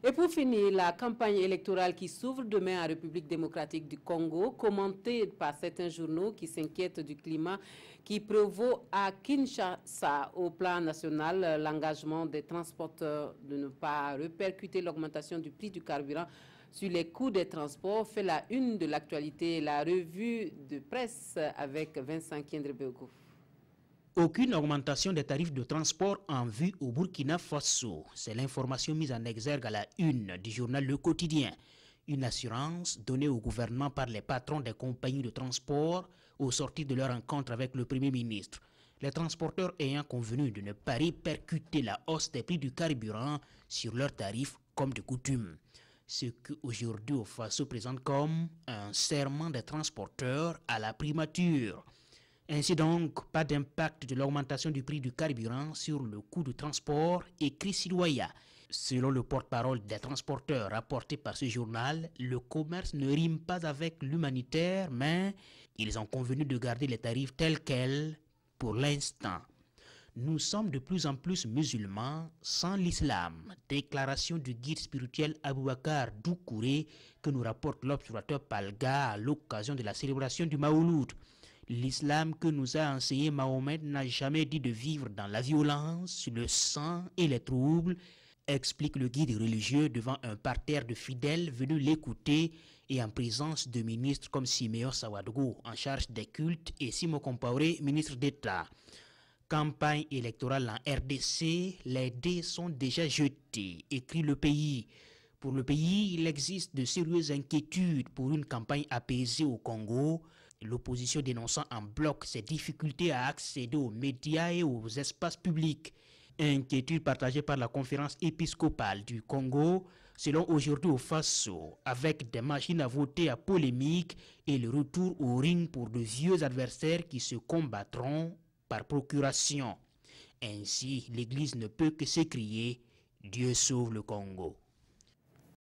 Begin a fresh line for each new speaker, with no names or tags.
Et pour finir, la campagne électorale qui s'ouvre demain en République démocratique du Congo, commentée par certains journaux qui s'inquiètent du climat qui prévaut à Kinshasa. Au plan national, l'engagement des transporteurs de ne pas répercuter l'augmentation du prix du carburant sur les coûts des transports fait la une de l'actualité. La revue de presse avec Vincent Kiendrebego.
Aucune augmentation des tarifs de transport en vue au Burkina Faso. C'est l'information mise en exergue à la une du journal Le Quotidien. Une assurance donnée au gouvernement par les patrons des compagnies de transport au sortir de leur rencontre avec le Premier ministre. Les transporteurs ayant convenu de ne pas répercuter la hausse des prix du carburant sur leurs tarifs comme de coutume. Ce qu'aujourd'hui au Faso présente comme un serment des transporteurs à la primature. Ainsi donc, pas d'impact de l'augmentation du prix du carburant sur le coût du transport, écrit Siloya. Selon le porte-parole des transporteurs rapporté par ce journal, le commerce ne rime pas avec l'humanitaire, mais ils ont convenu de garder les tarifs tels quels pour l'instant. Nous sommes de plus en plus musulmans sans l'islam. Déclaration du guide spirituel Aboubakar Doukouré que nous rapporte l'observateur Palga à l'occasion de la célébration du Maouloud. L'islam que nous a enseigné Mahomet n'a jamais dit de vivre dans la violence, le sang et les troubles, explique le guide religieux devant un parterre de fidèles venus l'écouter et en présence de ministres comme Siméon Sawadogo en charge des cultes et Simo Compaoré, ministre d'État. Campagne électorale en RDC, les dés sont déjà jetés, écrit Le Pays. Pour le pays, il existe de sérieuses inquiétudes pour une campagne apaisée au Congo, l'opposition dénonçant en bloc ses difficultés à accéder aux médias et aux espaces publics. Inquiétude partagée par la conférence épiscopale du Congo, selon aujourd'hui au Faso, avec des machines à voter à polémique et le retour au ring pour de vieux adversaires qui se combattront par procuration. Ainsi, l'Église ne peut que s'écrier « Dieu sauve le Congo ».